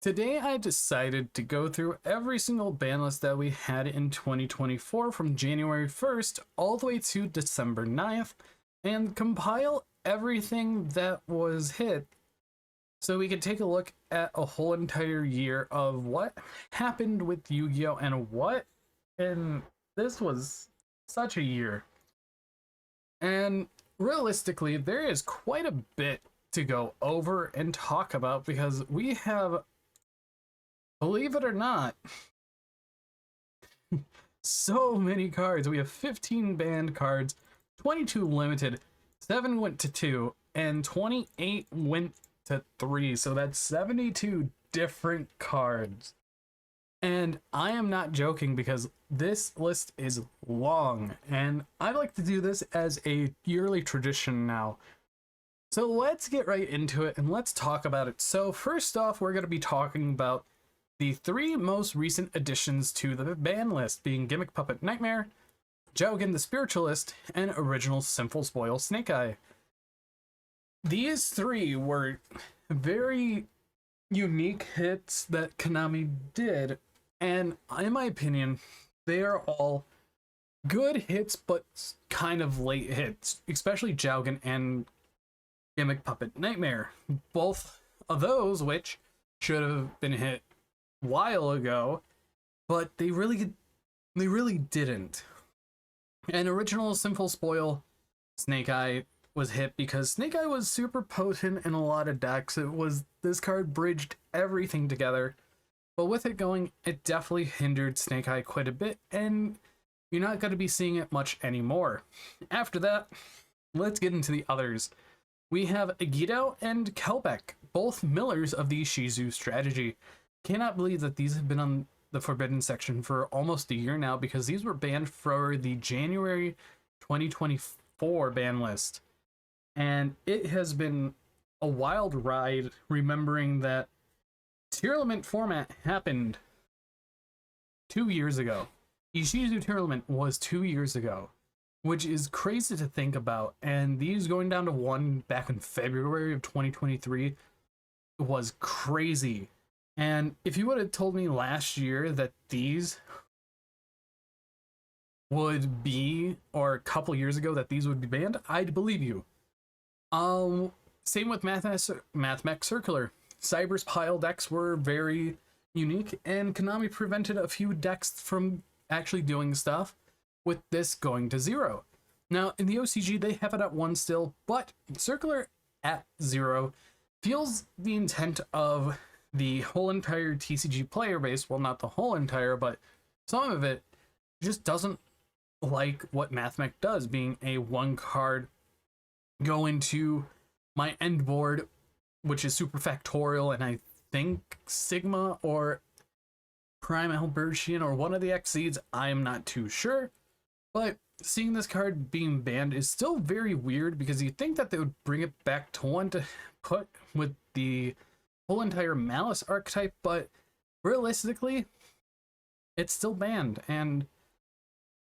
Today I decided to go through every single ban list that we had in 2024 from January 1st all the way to December 9th and compile everything that was hit so we could take a look at a whole entire year of what happened with Yu-Gi-Oh! And this was such a year. And realistically, there is quite a bit to go over and talk about because we have, believe it or not, so many cards. We have 15 banned cards, 22 limited, 7 went to 2, and 28 went to 3. So that's 72 different cards. And I am not joking because this list is long, and I like to do this as a yearly tradition now. So let's get right into it and let's talk about it. So first off, we're going to be talking about the 3 most recent additions to the ban list, being Gimmick Puppet Nightmare, Jowgen the Spiritualist, and Original Sinful Spoil Snake Eye. These 3 were very unique hits that Konami did, and in my opinion, they are all good hits, but kind of late hits, especially Jowgen and Gimmick Puppet Nightmare. Both of those which should have been hit while ago, but they really didn't. And Original Sinful Spoil Snake Eye was hit because Snake Eye was super potent in a lot of decks. This card bridged everything together, but with it going, it definitely hindered Snake Eye quite a bit, and you're not going to be seeing it much anymore. After that, let's get into the others. We have Agido and Kelbeck, both millers of the Shizu strategy. Cannot believe that these have been on the Forbidden section for almost a year now, because these were banned for the January 2024 ban list. And it has been a wild ride, remembering that Tearlament format happened 2 years ago. Ishizu Tearlament was 2 years ago, which is crazy to think about. And these going down to 1 back in February of 2023 was crazy. And if you would have told me last year that these would be, or a couple years ago that these would be banned, I'd believe you. Same with Mathmech Circular. Cyber's pile decks were very unique, and Konami prevented a few decks from actually doing stuff with this going to 0. Now, in the OCG, they have it at 1 still, but Circular at 0 feels the intent of the whole entire TCG player base, well, not the whole entire, but some of it just doesn't like what Mathmech does, being a 1 card go into my end board, which is super factorial, and I think Sigma or Primal Bertian or one of the Xseeds, I am not too sure, but seeing this card being banned is still very weird, because you'd think that they would bring it back to 1 to put with the whole entire Malice archetype, but realistically, it's still banned, and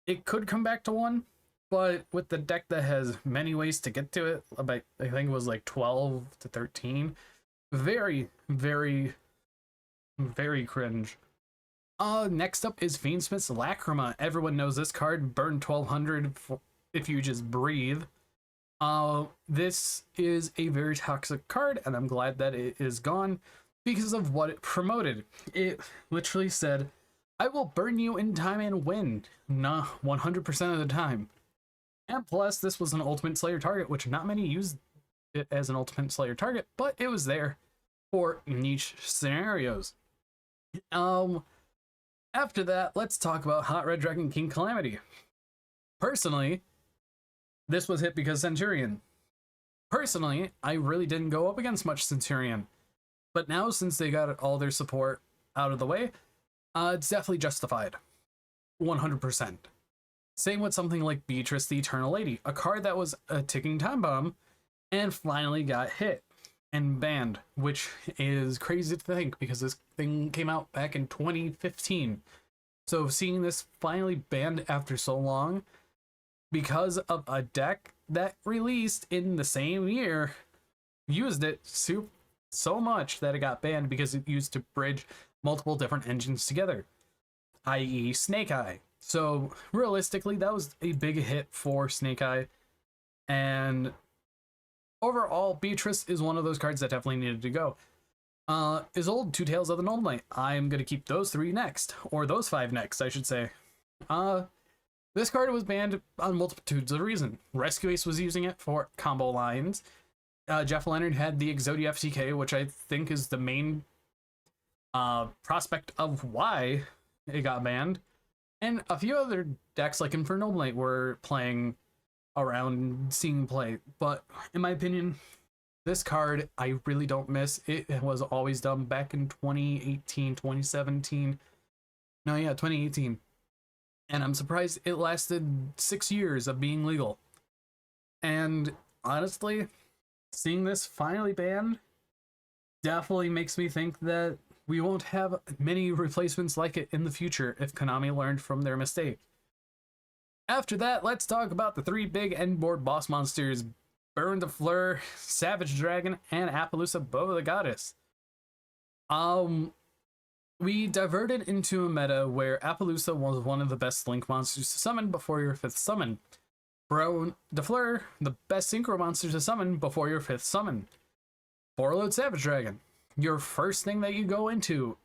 it could come back to 1, but with the deck that has many ways to get to it, about, I think it was like 12 to 13, very, very, very cringe. Next up is Fiendsmith's Lacrima. Everyone knows this card, burn 1200 if you just breathe. This is a very toxic card, and I'm glad that it is gone because of what it promoted. It literally said, I will burn you in time and win, 100% of the time. And plus, this was an Ultimate Slayer target, which not many used it as an Ultimate Slayer target, but it was there for niche scenarios. After that, let's talk about Hot Red Dragon King Calamity. Personally, this was hit because Centurion. Personally, I really didn't go up against much Centurion. But now, since they got all their support out of the way, it's definitely justified. 100%. Same with something like Beatrice the Eternal Lady, a card that was a ticking time bomb and finally got hit and banned, which is crazy to think because this thing came out back in 2015. So seeing this finally banned after so long because of a deck that released in the same year used it so much that it got banned because it used to bridge multiple different engines together, i.e. Snake Eye. So realistically, that was a big hit for Snake Eye. And overall, Beatrice is one of those cards that definitely needed to go. Isolde, Two Tails of the Noble Knight. I'm going to keep those 3 next. Or those 5 next, I should say. This card was banned on multitudes of reasons. Rescue Ace was using it for combo lines. Jeff Leonard had the Exodia FTK, which I think is the main prospect of why it got banned. And a few other decks like Infernal Knight were playing around seeing play. But in my opinion, this card I really don't miss. It was always done back in 2018, 2017. No, yeah, 2018. And I'm surprised it lasted 6 years of being legal. And honestly, seeing this finally banned definitely makes me think that we won't have many replacements like it in the future if Konami learned from their mistake. After that, let's talk about the 3 big end board boss monsters: Baronne de Fleur, Savage Dragon, and Apollousa Bow the Goddess. We diverted into a meta where Apollousa was one of the best Link monsters to summon before your 5th summon. Baronne de Fleur, the best Synchro monster to summon before your 5th summon. 4-load Savage Dragon, your first thing that you go into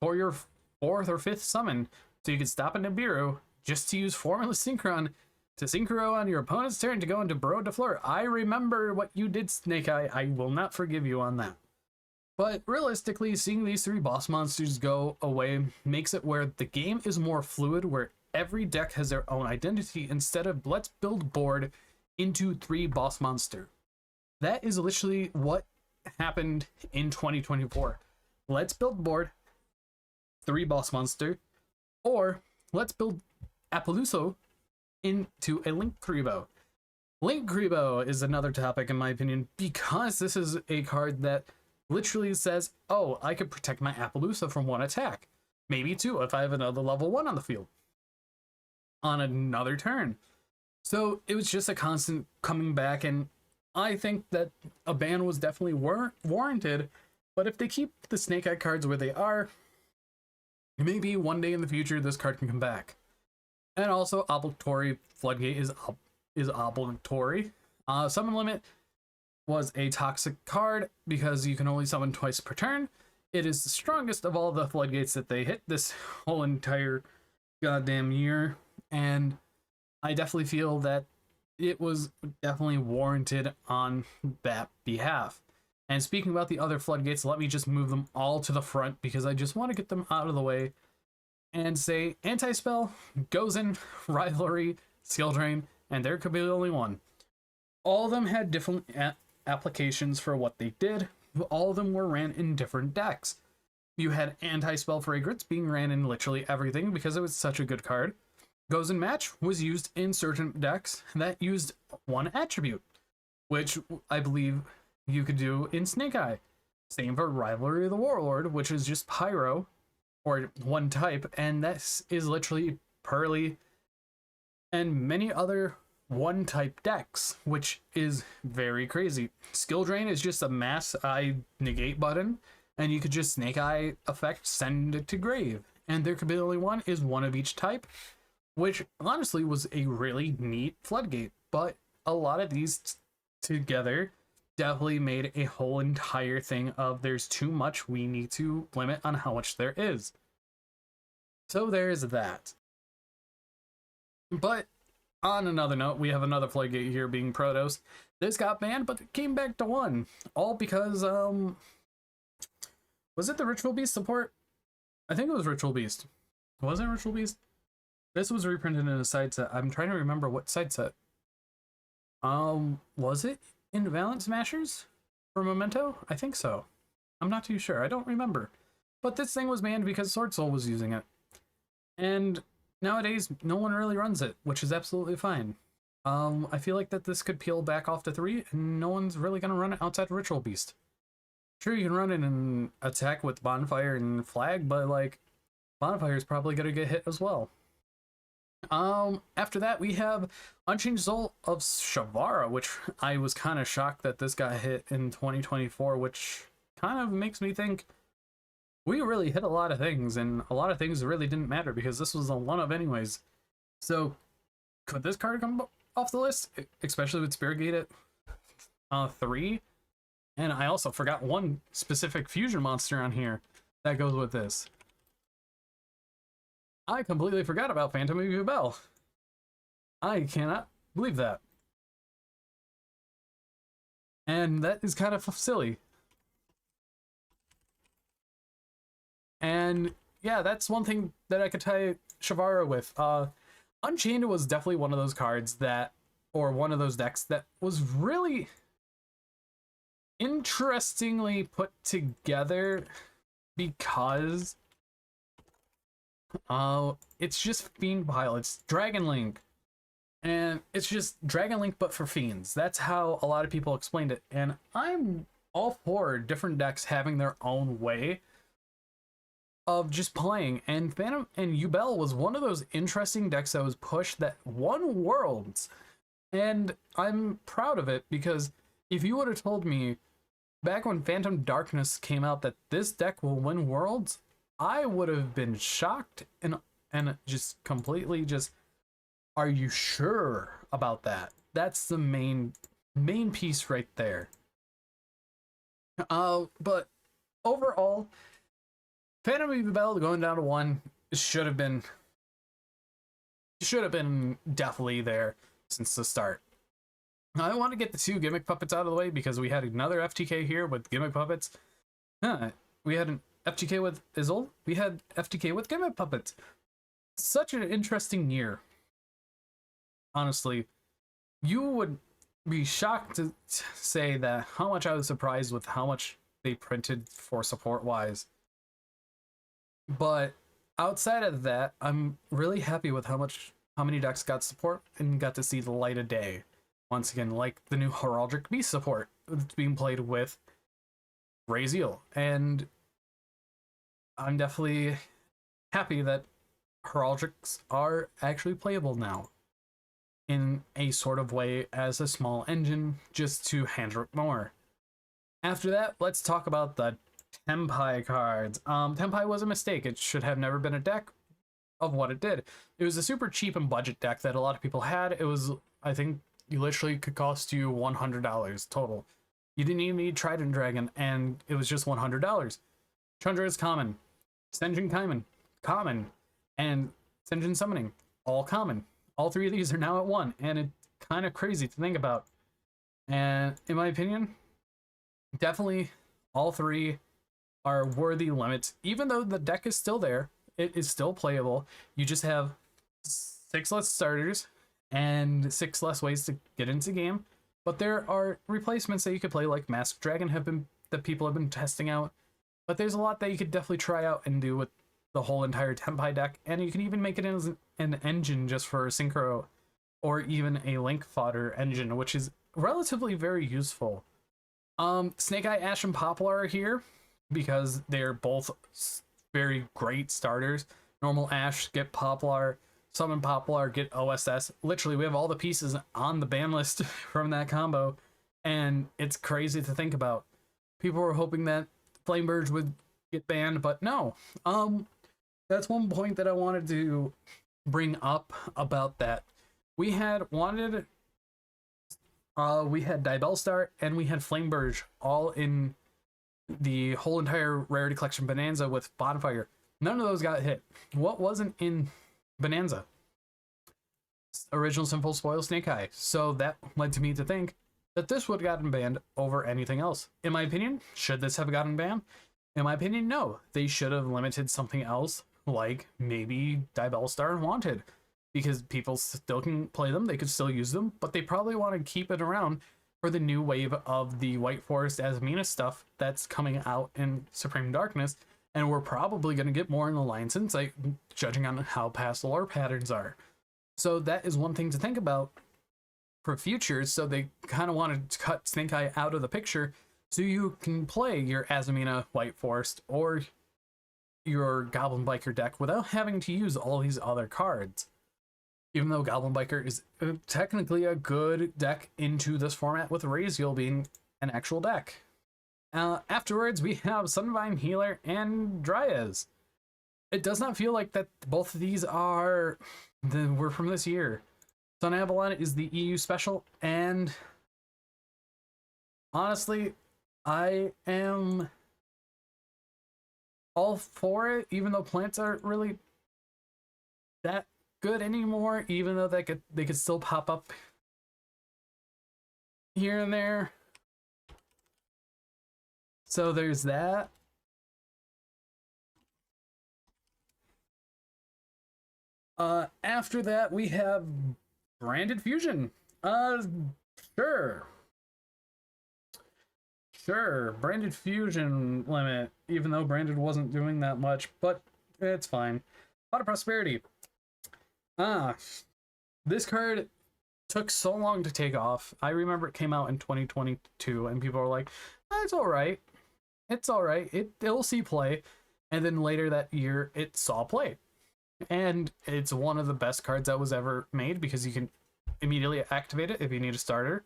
for your 4th or 5th summon, so you can stop a Nibiru just to use Formless Synchron to Synchro on your opponent's turn to go into Baronne de Fleur. I remember what you did, Snake Eye. I will not forgive you on that. But realistically, seeing these 3 boss monsters go away makes it where the game is more fluid, where every deck has their own identity instead of let's build board into 3 boss monster. That is literally what happened in 2024. Let's build board 3 boss monster, or let's build Apollousa into a Linkuriboh. Linkuriboh is another topic in my opinion, because this is a card that literally says, oh, I could protect my Apollousa from 1 attack. Maybe 2 if I have another level 1 on the field. On another turn. So it was just a constant coming back, and I think that a ban was definitely warranted, but if they keep the Snake Eye cards where they are, maybe one day in the future this card can come back. And also, Obligatory Floodgate is obligatory. Summon Limit was a toxic card because you can only summon twice per turn. It is the strongest of all the floodgates that they hit this whole entire goddamn year, and I definitely feel that it was definitely warranted on that behalf. And speaking about the other floodgates, let me just move them all to the front because I just want to get them out of the way and say Anti-Spell, Gozen, Rivalry, Skill Drain, and there could be only one. All of them had different applications for what they did. All of them were ran in different decks. You had Anti-Spell Fragrance being ran in literally everything because it was such a good card. Gozen Match was used in certain decks that used 1 attribute, which I believe you could do in Snake Eye. Same for Rivalry of the Warlord, which is just Pyro, or 1 type, and this is literally Pearly and many other 1 type decks, which is very crazy. Skill Drain is just a mass eye negate button, and you could just Snake Eye effect send it to grave, and there could be only one is 1 of each type, which honestly was a really neat floodgate. But a lot of these together definitely made a whole entire thing of there's too much, we need to limit on how much there is. So there's that. But on another note, we have another floodgate here being Protos. This got banned, but it came back to 1. All because, was it the Ritual Beast support? I think it was Ritual Beast. Was it Ritual Beast? This was reprinted in a side set. I'm trying to remember what side set. Was it in Valent Smashers for Memento? I think so. I'm not too sure. I don't remember. But this thing was banned because Sword Soul was using it. And nowadays, no one really runs it, which is absolutely fine. I feel like that this could peel back off to 3, and no one's really going to run it outside of Ritual Beast. Sure, you can run it in attack with Bonfire and Flag, but, like, Bonfire is probably going to get hit as well. After that, we have Unchanged Soul of Shavara, which I was kind of shocked that this got hit in 2024, which kind of makes me think we really hit a lot of things, and a lot of things really didn't matter because this was a one of anyways. So could this card come off the list, especially with Spirit Gate at 3? And I also forgot one specific fusion monster on here that goes with this. I completely forgot about Phantom of Yubel. I cannot believe that. And that is kind of silly. And yeah, that's one thing that I could tie Shavara with. Unchained was definitely one of those cards that, or one of those decks that was really interestingly put together because it's just Fiend Pile. It's Dragon Link. And it's just Dragon Link but for Fiends. That's how a lot of people explained it. And I'm all for different decks having their own way of just playing. And Phantom and Yubel was one of those interesting decks that was pushed that won Worlds. And I'm proud of it because if you would have told me back when Phantom Darkness came out that this deck will win Worlds, I would have been shocked and just completely just, are you sure about that? That's the main piece right there. But overall, Phantom of Yubel going down to 1 should have been definitely there since the start. Now, I want to get the 2 gimmick puppets out of the way because we had another FTK here with gimmick puppets. We had an FTK with Izzle. We had FTK with gimmick puppets. Such an interesting year. Honestly, you would be shocked to say that how much I was surprised with how much they printed for support wise. But outside of that, I'm really happy with how many decks got support and got to see the light of day. Once again, like the new Heraldic Beast support that's being played with Raziel. And I'm definitely happy that Heraldics are actually playable now in a sort of way as a small engine just to handle it more. After that, let's talk about the Tenpai cards. Tenpai was a mistake. It should have never been a deck of what it did. It was a super cheap and budget deck that a lot of people had. It was, I think, you literally could cost you $100 total. You didn't even need Trident Dragon, and it was just $100. Chandra is common. Senjin Kaiman, common. And Senjin Summoning, all common. All 3 of these are now at 1, and it's kind of crazy to think about. And in my opinion, definitely all 3 are worthy limits. Even though the deck is still there, it is still playable. You just have 6 less starters and 6 less ways to get into the game. But there are replacements that you could play, like Masked Dragon that people have been testing out. But there's a lot that you could definitely try out and do with the whole entire Tenpai deck, and you can even make it as an engine just for Synchro, or even a Link fodder engine, which is relatively very useful. Snake Eye, Ash, and Poplar are here because they're both very great starters. Normal Ash, get Poplar. Summon Poplar, get OSS. Literally, we have all the pieces on the ban list from that combo, and it's crazy to think about. People were hoping that Flamberge would get banned, but no. That's one point that I wanted to bring up about that. We had Dibelstar and we had Flamberge all in the whole entire Rarity Collection Bonanza with Bonfire. None of those got hit. What wasn't in Bonanza? Original Simple Spoil Snake Eye. So that led to me to think that this would have gotten banned over anything else. In my opinion, should this have gotten banned? In my opinion, no. They should have limited something else, like maybe Dibelstar and Wanted, because people still can play them, they could still use them, but they probably want to keep it around for the new wave of the White Forest Azamina stuff that's coming out in Supreme Darkness, and we're probably going to get more in Alliance Insight, judging on how past lore patterns are. So that is one thing to think about for futures, so they kind of wanted to cut Snake Eye out of the picture so you can play your Azamina White Forest or your Goblin Biker deck without having to use all these other cards. Even though Goblin Biker is technically a good deck into this format, with Raziel being an actual deck. Afterwards, we have Sunvine Healer and Dryas. It does not feel like that both of these were from this year. Sun Avalon is the EU special, and honestly, I am all for it, even though plants aren't really that good anymore, even though they could still pop up here and there. So there's that. After that, we have Branded Fusion. Sure. Sure, Branded Fusion limit, even though Branded wasn't doing that much, but it's fine. Pot of Prosperity. This card took so long to take off. I remember it came out in 2022, and people were like, it's alright. It's alright. It'll see play. And then later that year, it saw play. And it's one of the best cards that was ever made because you can immediately activate it if you need a starter,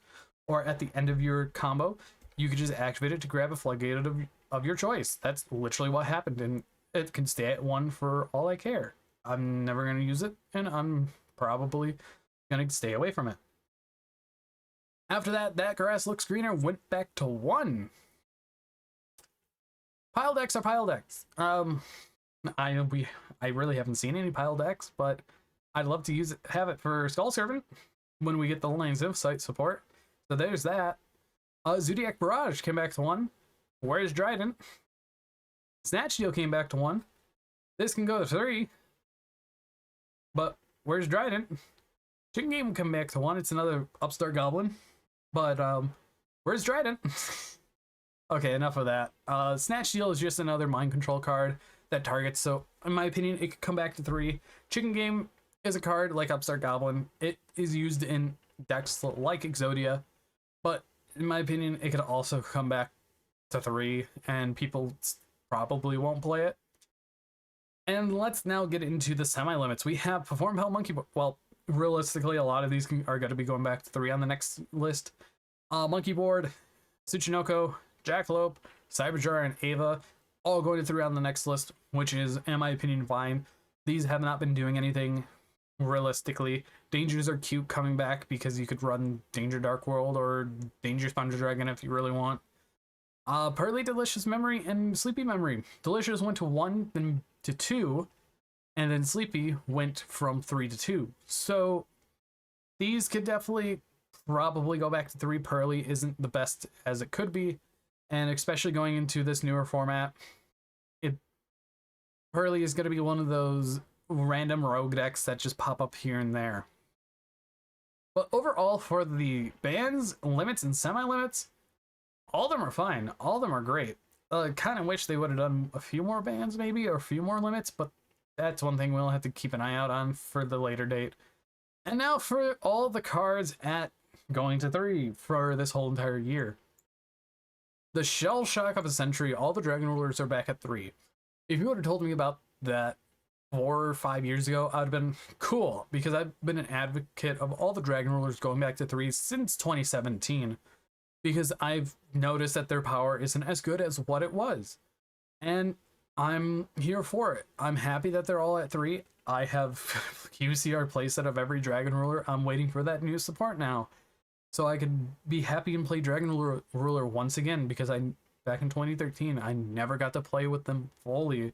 or at the end of your combo, you could just activate it to grab a Floodgate of your choice. That's literally what happened, and it can stay at 1 for all I care. I'm never going to use it, and I'm probably going to stay away from it. After that, That Grass Looks Greener went back to 1. Pile decks are pile decks. I really haven't seen any pile decks, but I'd love to have it for Skull Servant when we get the Lines of Sight support. So there's that. Zodiac Barrage came back to 1. Where's Dryden? Snatch Deal came back to 1. This can go to 3. But where's Dryden? Chicken Game will come back to 1. It's another Upstart Goblin. But where's Dryden? Okay, enough of that. Snatch Deal is just another mind control card that targets, so in my opinion, it could come back to 3. Chicken Game is a card like Upstart Goblin. It is used in decks like Exodia, but in my opinion, it could also come back to 3, and people probably won't play it. And let's now get into the semi-limits. We have Perform Hell Monkey Board. Well, realistically, a lot of these are going to be going back to 3 on the next list. Monkey Board, Tsuchinoko, Jackalope, Cyberjar, and Ava, all going to 3 on the next list, which is, in my opinion, fine. These have not been doing anything realistically. Dangers are cute coming back because you could run Danger Dark World or Danger Sponge Dragon if you really want. Pearly, Delicious Memory, and Sleepy Memory. Delicious went to 1, then to 2, and then Sleepy went from 3 to 2. So these could definitely probably go back to 3. Pearly isn't the best as it could be, and especially going into this newer format, Pearly is going to be one of those random rogue decks that just pop up here and there. But overall, for the bans, limits, and semi-limits, all of them are fine. All of them are great. Kind of wish they would have done a few more bans maybe, or a few more limits, but that's one thing we'll have to keep an eye out on for the later date. And now for all the cards at going to 3 for this whole entire year. The Shell Shock of a Century, all the Dragon Rulers are back at 3. If you would have told me about that 4 or 5 years ago, I'd have been cool, because I've been an advocate of all the Dragon Rulers going back to 3 since 2017, because I've noticed that their power isn't as good as what it was, and I'm here for it. I'm happy that they're all at 3. I have QCR playset of every Dragon Ruler. I'm waiting for that new support now, so I could be happy and play Dragon Ruler once again, because back in 2013, I never got to play with them fully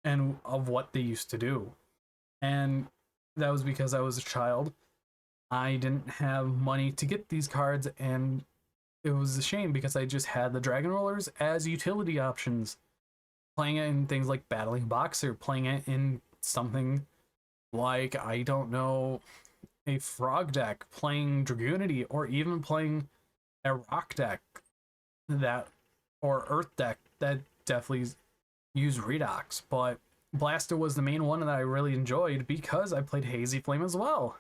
and of what they used to do. And that was because I was a child. I didn't have money to get these cards, and it was a shame because I just had the Dragon Rollers as utility options. Playing it in things like Battling Boxer, playing it in something like, I don't know, a Frog deck, playing Dragoonity, or even playing a Rock deck or Earth deck that definitely use Redox. But Blaster was the main one that I really enjoyed because I played Hazy Flame as well.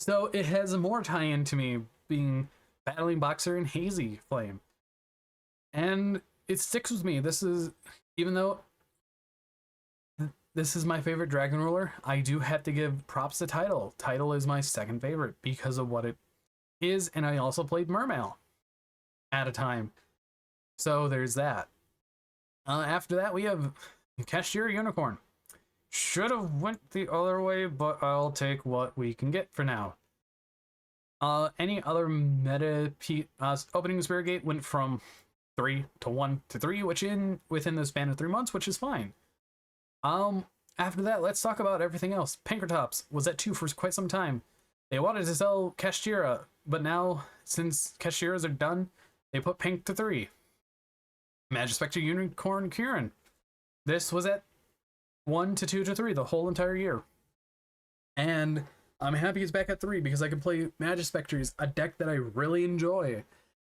So it has more tie-in to me being Battling Boxer and Hazy Flame. And it sticks with me. Even though this is my favorite Dragon Ruler, I do have to give props to Tidal. Tidal is my second favorite because of what it is, and I also played Mermail at a time. So there's that. After that, we have Cashier Unicorn. Should have went the other way, but I'll take what we can get for now. Any other meta opening Spirit Gate went from 3 to 1 to 3, which within the span of 3 months, which is fine. After that, let's talk about everything else. Pinkertops was at 2 for quite some time. They wanted to sell Kashtira, but now, since Kashtiras are done, they put Pink to 3. Magispector Unicorn Kieran. This was at 1 to 2 to 3 the whole entire year. And I'm happy it's back at 3 because I can play Magispectors, a deck that I really enjoy.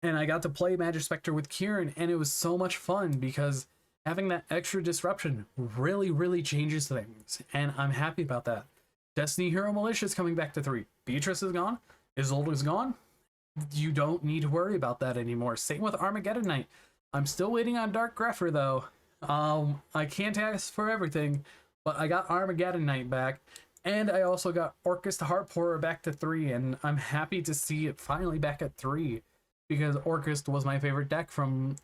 And I got to play Magispector with Kieran, and it was so much fun because having that extra disruption really, really changes things. And I'm happy about that. Destiny Hero Militia is coming back to 3. Beatrice is gone. Isolde is gone. You don't need to worry about that anymore. Same with Armageddon Knight. I'm still waiting on Dark Grepher though. I can't ask for everything, but I got Armageddon Knight back, and I also got Orcust Heart Pourer back to 3, and I'm happy to see it finally back at 3 because Orcust was my favorite deck from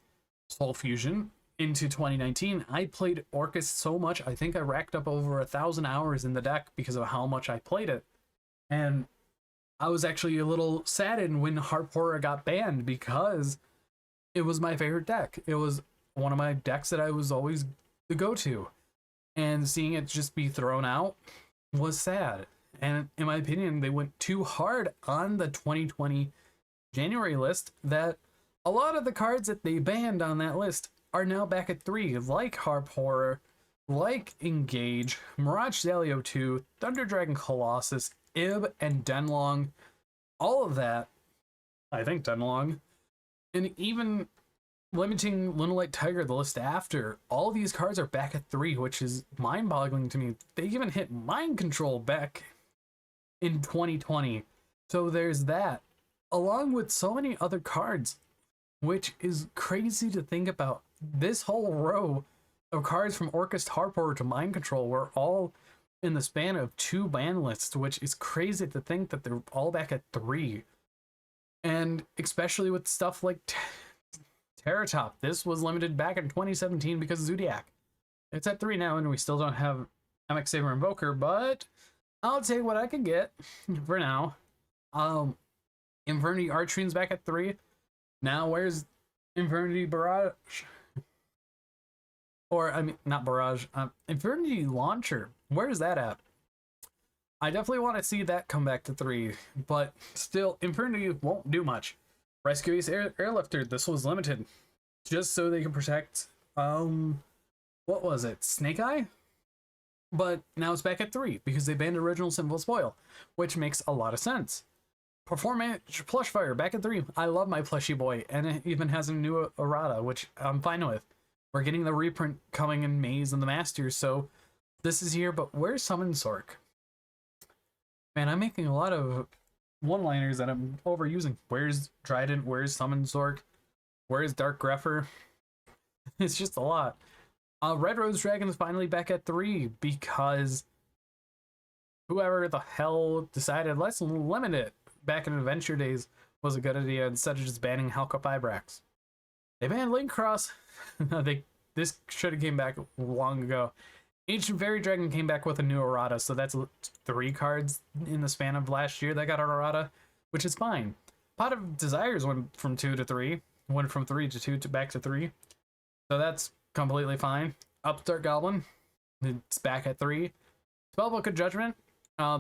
Soul Fusion into 2019. I played Orcust so much, I think I racked up over 1,000 hours in the deck because of how much I played it. And I was actually a little saddened when Heart Pourer got banned because it was my favorite deck. It was one of my decks that I was always the go-to. And seeing it just be thrown out was sad. And in my opinion, they went too hard on the 2020 January list that a lot of the cards that they banned on that list are now back at 3, like Heart Pourer, like Engage, Mirage Zalio 2, Thunder Dragon Colossus, Ib, and Denlong. All of that, I think Denlong, and even limiting Lunalight Tiger, the list after, all these cards are back at 3, which is mind-boggling to me. They even hit Mind Control back in 2020. So there's that, along with so many other cards, which is crazy to think about. This whole row of cards from Orcust Heart Pourer to Mind Control were all in the span of 2 ban lists, which is crazy to think that they're all back at 3. And especially with stuff like Terratop, this was limited back in 2017 because of Zodiac. It's at 3 now, and we still don't have MX Saber Invoker, but I'll take what I can get for now. Infernity Archfiend's back at 3. Now, where's Infernity Barrage? Or, I mean, not Barrage. Infernity Launcher. Where's that at? I definitely want to see that come back to 3, but still, Infernity won't do much. Rescue Ace Airlifter, this was limited just so they can protect, what was it, Snake Eye? But now it's back at 3 because they banned Original Sinful Spoil, which makes a lot of sense. Performance Plushfire back at 3. I love my plushy boy, and it even has a new errata, which I'm fine with. We're getting the reprint coming in Maze and the Masters, so this is here, but where's Summon Sork? Man, I'm making a lot of one-liners that I'm overusing. Where's Trident? Where's Summon Sork? Where's Dark Grepher? It's just a lot. Red Rose Dragon is finally back at 3 because whoever the hell decided let's limit it back in Adventure Days was a good idea instead of just banning Halka Fibrax. They banned Link Cross. This should have came back long ago. Ancient Fairy Dragon came back with a new errata, so that's 3 cards in the span of last year that got an errata, which is fine. Pot of Desires went from 2 to 3, went from 3 to 2 to back to 3, so that's completely fine. Upstart Goblin, it's back at 3. Spellbook of Judgment,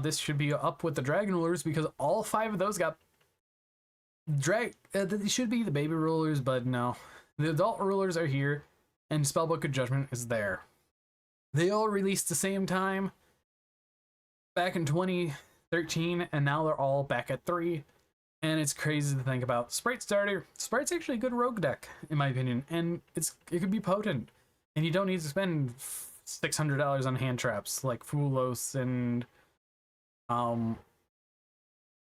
this should be up with the Dragon Rulers because all 5 of those got they should be the baby rulers, but no. The adult rulers are here, and Spellbook of Judgment is there. They all released the same time back in 2013, and now they're all back at 3. And it's crazy to think about. Sprite Starter. Sprite's actually a good rogue deck, in my opinion, and it could be potent. And you don't need to spend $600 on hand traps like Fulos and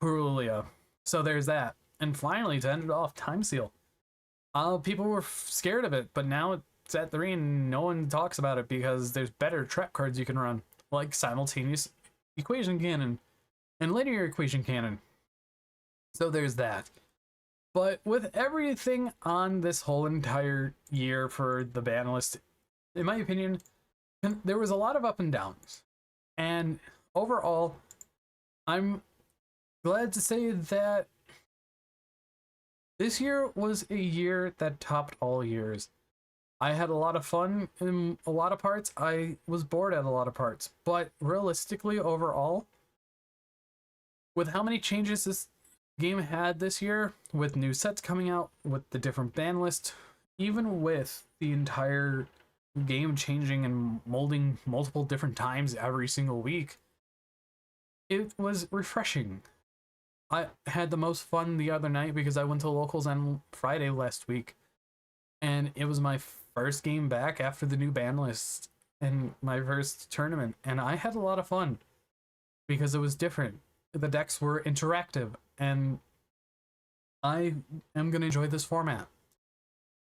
Purulia. So there's that. And finally, to end it off, Time Seal. People were scared of it, but now it's at 3 and no one talks about it because there's better trap cards you can run, like Simultaneous Equation Cannon and Linear Equation Cannon. So there's that. But with everything on this whole entire year for the ban list, in my opinion, there was a lot of up and downs. And overall, I'm glad to say that this year was a year that topped all years. I had a lot of fun in a lot of parts. I was bored at a lot of parts. But realistically, overall, with how many changes this game had this year, with new sets coming out, with the different ban lists, even with the entire game changing and molding multiple different times every single week, it was refreshing. I had the most fun the other night because I went to locals on Friday last week, and it was my first game back after the new ban list and my first tournament, and I had a lot of fun because it was different. The decks were interactive, and I am going to enjoy this format.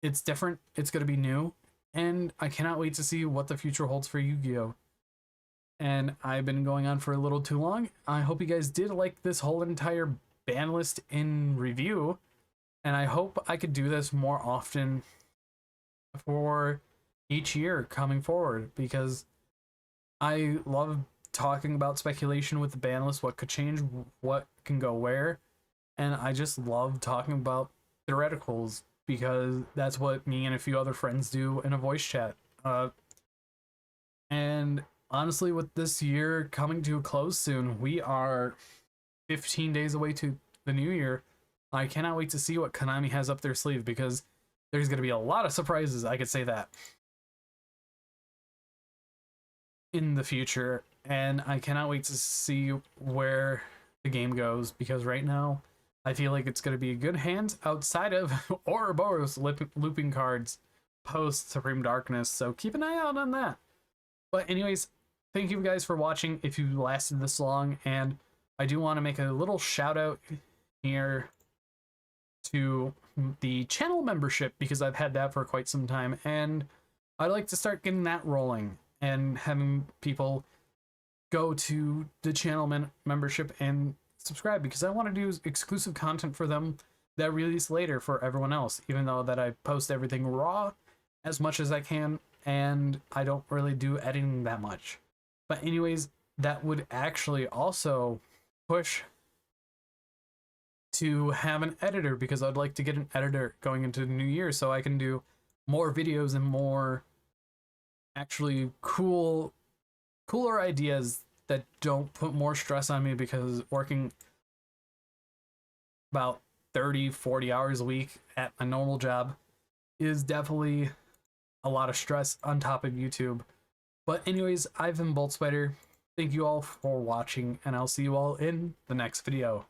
It's different, it's going to be new, and I cannot wait to see what the future holds for Yu-Gi-Oh! And I've been going on for a little too long. I hope you guys did like this whole entire ban list in review, and I hope I could do this more often for each year coming forward, because I love talking about speculation with the ban list, what could change, what can go where, and I just love talking about theoreticals because that's what me and a few other friends do in a voice chat. And honestly, with this year coming to a close soon, we are 15 days away to the new year. I cannot wait to see what Konami has up their sleeve, because there's going to be a lot of surprises, I could say that, in the future. And I cannot wait to see where the game goes, because right now I feel like it's going to be a good hand outside of Ouroboros looping cards post Supreme Darkness, so keep an eye out on that. But anyways, thank you guys for watching if you lasted this long, and I do want to make a little shout out here to the channel membership, because I've had that for quite some time, and I'd like to start getting that rolling and having people go to the channel membership and subscribe, because I want to do exclusive content for them that I release later for everyone else, even though that I post everything raw as much as I can, and I don't really do editing that much. But anyways, that would actually also push to have an editor, because I'd like to get an editor going into the new year so I can do more videos and more actually cooler ideas that don't put more stress on me, because working about 30-40 hours a week at a normal job is definitely a lot of stress on top of YouTube. But anyways, I've been Bolt Spider. Thank you all for watching, and I'll see you all in the next video.